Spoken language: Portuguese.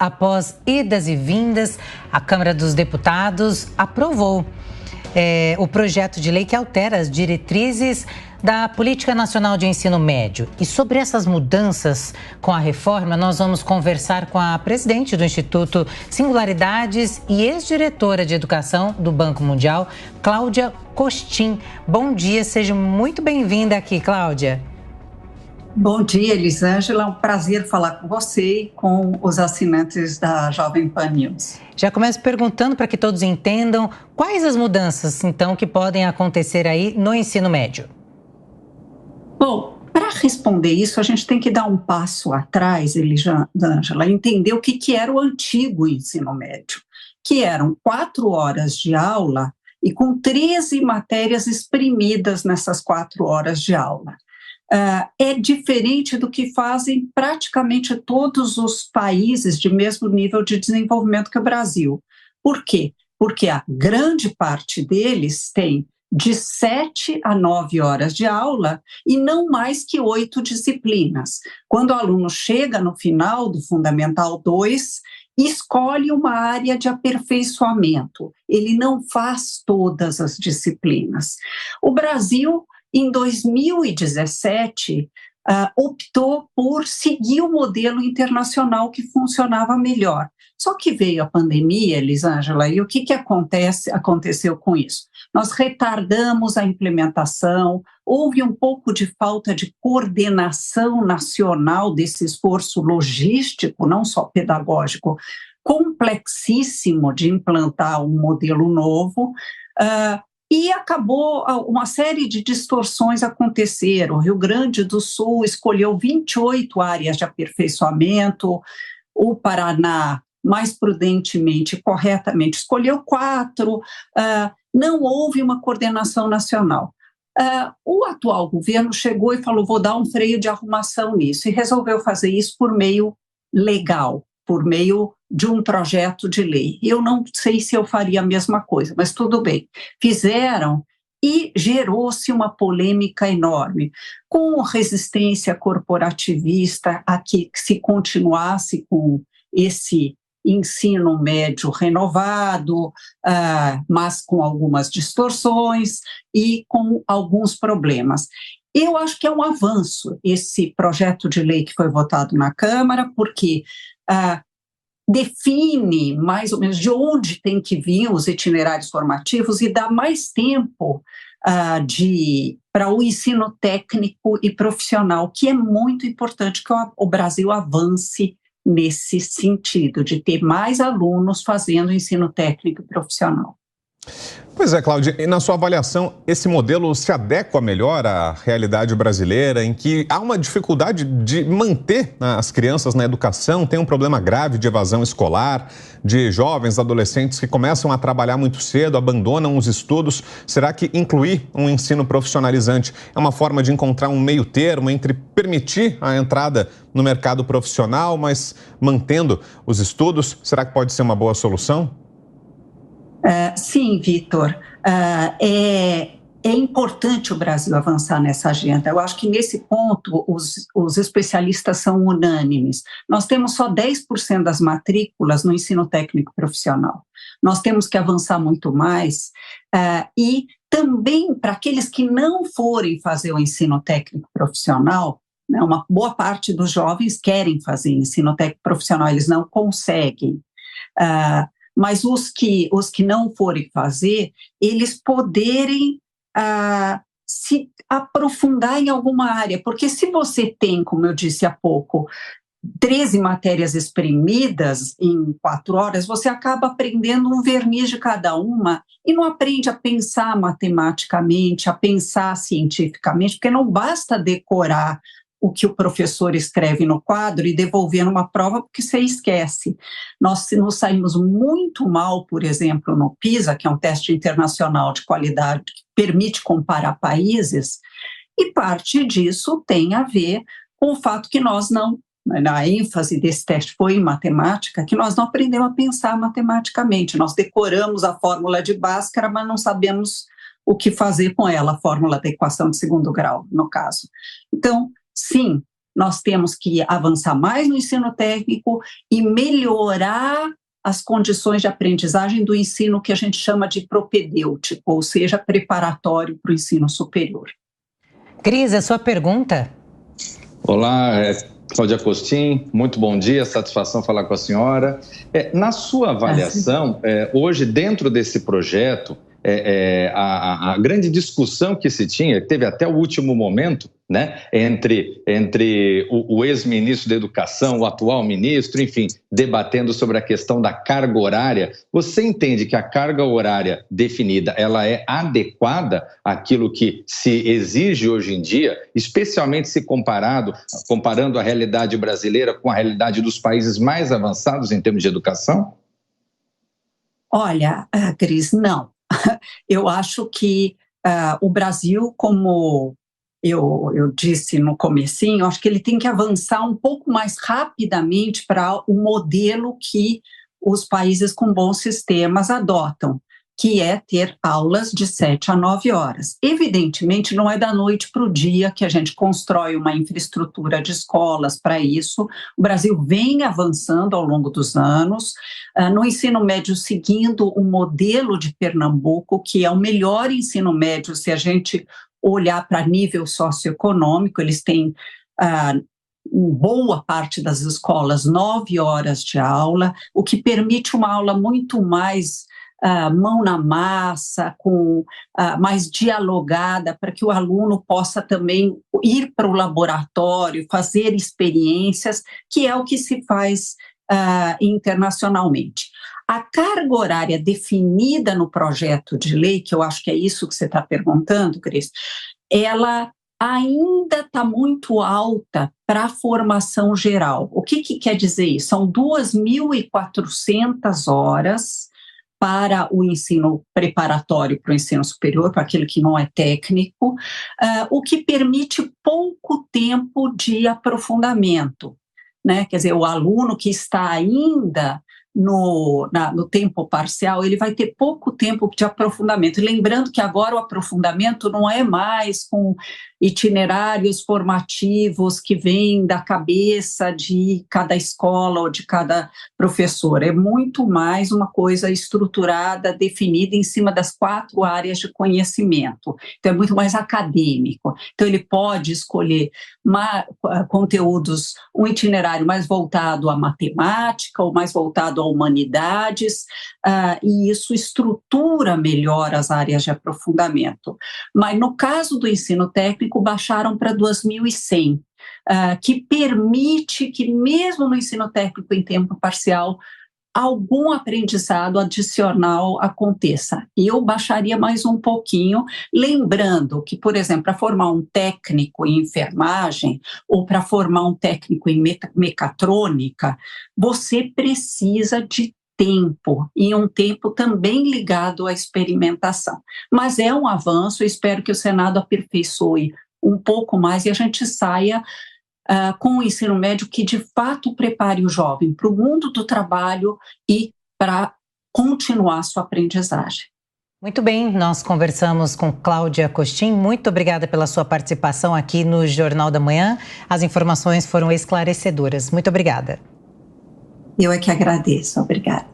após idas e vindas, a Câmara dos Deputados aprovou o projeto de lei que altera as diretrizes da Política Nacional de Ensino Médio. E sobre essas mudanças com a reforma, nós vamos conversar com a presidente do Instituto Singularidades e ex-diretora de Educação do Banco Mundial, Cláudia Costin. Bom dia, seja muito bem-vinda aqui, Cláudia. Bom dia, Elisângela. É um prazer falar com você e com os assinantes da Jovem Pan News. Já começo perguntando para que todos entendam quais as mudanças, então, que podem acontecer aí no ensino médio. Bom, para responder isso, a gente tem que dar um passo atrás, Elisângela, entender o que era o antigo ensino médio, que eram 4 horas de aula e com 13 matérias exprimidas nessas 4 horas de aula. É diferente do que fazem praticamente todos os países de mesmo nível de desenvolvimento que o Brasil. Por quê? Porque a grande parte deles tem de 7 a 9 horas de aula e não mais que 8 disciplinas. Quando o aluno chega no final do Fundamental 2, escolhe uma área de aperfeiçoamento. Ele não faz todas as disciplinas. O Brasil, em 2017, optou por seguir o modelo internacional que funcionava melhor. Só que veio a pandemia, Elisângela, e o que aconteceu com isso? Nós retardamos a implementação, houve um pouco de falta de coordenação nacional desse esforço logístico, não só pedagógico, complexíssimo de implantar um modelo novo, e acabou uma série de distorções aconteceram. O Rio Grande do Sul escolheu 28 áreas de aperfeiçoamento, o Paraná, mais prudentemente e corretamente, escolheu 4, não houve uma coordenação nacional. O atual governo chegou e falou, vou dar um freio de arrumação nisso, e resolveu fazer isso por meio legal, por meio de um projeto de lei. Eu não sei se eu faria a mesma coisa, mas tudo bem. Fizeram e gerou-se uma polêmica enorme, com resistência corporativista a que se continuasse com esse ensino médio renovado, mas com algumas distorções e com alguns problemas. Eu acho que é um avanço esse projeto de lei que foi votado na Câmara, porque define mais ou menos de onde tem que vir os itinerários formativos e dá mais tempo para o ensino técnico e profissional, que é muito importante que o Brasil avance nesse sentido, de ter mais alunos fazendo ensino técnico e profissional. Pois é, Cláudia, e na sua avaliação, esse modelo se adequa melhor à realidade brasileira, em que há uma dificuldade de manter as crianças na educação, tem um problema grave de evasão escolar, de jovens, adolescentes que começam a trabalhar muito cedo, abandonam os estudos. Será que incluir um ensino profissionalizante é uma forma de encontrar um meio termo entre permitir a entrada no mercado profissional, mas mantendo os estudos? Será que pode ser uma boa solução? Sim, Vitor, é importante o Brasil avançar nessa agenda. Eu acho que nesse ponto os especialistas são unânimes. Nós temos só 10% das matrículas no ensino técnico profissional. Nós temos que avançar muito mais e também para aqueles que não forem fazer o ensino técnico profissional, né, uma boa parte dos jovens querem fazer ensino técnico profissional, eles não conseguem. Mas os que não forem fazer, eles poderem se aprofundar em alguma área, porque se você tem, como eu disse há pouco, 13 matérias exprimidas em 4 horas, você acaba aprendendo um verniz de cada uma e não aprende a pensar matematicamente, a pensar cientificamente, porque não basta decorar o que o professor escreve no quadro e devolver numa prova porque você esquece. Nós nos saímos muito mal, por exemplo, no PISA, que é um teste internacional de qualidade que permite comparar países, e parte disso tem a ver com o fato que nós não, a ênfase desse teste foi em matemática, que nós não aprendemos a pensar matematicamente. Nós decoramos a fórmula de Bhaskara, mas não sabemos o que fazer com ela, a fórmula da equação de segundo grau, no caso. Então, sim, nós temos que avançar mais no ensino técnico e melhorar as condições de aprendizagem do ensino que a gente chama de propedêutico, ou seja, preparatório para o ensino superior. Cris, a sua pergunta? Olá, Cláudia Costin, muito bom dia, satisfação falar com a senhora. Na sua avaliação, hoje dentro desse projeto, a grande discussão que se tinha, teve até o último momento, né, entre o ex-ministro da Educação, o atual ministro, enfim, debatendo sobre a questão da carga horária. Você entende que a carga horária definida, ela é adequada àquilo que se exige hoje em dia, especialmente se comparando a realidade brasileira com a realidade dos países mais avançados em termos de educação? Olha, Cris, não. Eu acho que o Brasil, como eu disse no comecinho, acho que ele tem que avançar um pouco mais rapidamente para o modelo que os países com bons sistemas adotam, que é ter aulas de 7 a 9 horas. Evidentemente, não é da noite para o dia que a gente constrói uma infraestrutura de escolas para isso. O Brasil vem avançando ao longo dos anos, no ensino médio seguindo o modelo de Pernambuco, que é o melhor ensino médio se a gente olhar para nível socioeconômico. Eles têm boa parte das escolas 9 horas de aula, o que permite uma aula muito mais mão na massa, mais dialogada, para que o aluno possa também ir para o laboratório, fazer experiências, que é o que se faz internacionalmente. A carga horária definida no projeto de lei, que eu acho que é isso que você está perguntando, Cris, ela ainda está muito alta para a formação geral. O que quer dizer isso? São 2.400 horas para o ensino preparatório para o ensino superior, para aquele que não é técnico, o que permite pouco tempo de aprofundamento, né? Quer dizer, o aluno que está ainda no tempo parcial, ele vai ter pouco tempo de aprofundamento. E lembrando que agora o aprofundamento não é mais com itinerários formativos que vêm da cabeça de cada escola ou de cada professor. É muito mais uma coisa estruturada, definida em cima das 4 áreas de conhecimento. Então, é muito mais acadêmico. Então, ele pode escolher conteúdos, um itinerário mais voltado à matemática ou mais voltado a humanidades, e isso estrutura melhor as áreas de aprofundamento. Mas no caso do ensino técnico, baixaram para 2.100, que permite que mesmo no ensino técnico em tempo parcial, algum aprendizado adicional aconteça. Eu baixaria mais um pouquinho, lembrando que, por exemplo, para formar um técnico em enfermagem ou para formar um técnico em mecatrônica, você precisa de tempo, e um tempo também ligado à experimentação. Mas é um avanço, eu espero que o Senado aperfeiçoe um pouco mais e a gente saia com o ensino médio que de fato prepare o jovem para o mundo do trabalho e para continuar sua aprendizagem. Muito bem, nós conversamos com Cláudia Costin. Muito obrigada pela sua participação aqui no Jornal da Manhã. As informações foram esclarecedoras. Muito obrigada. Eu é que agradeço. Obrigada.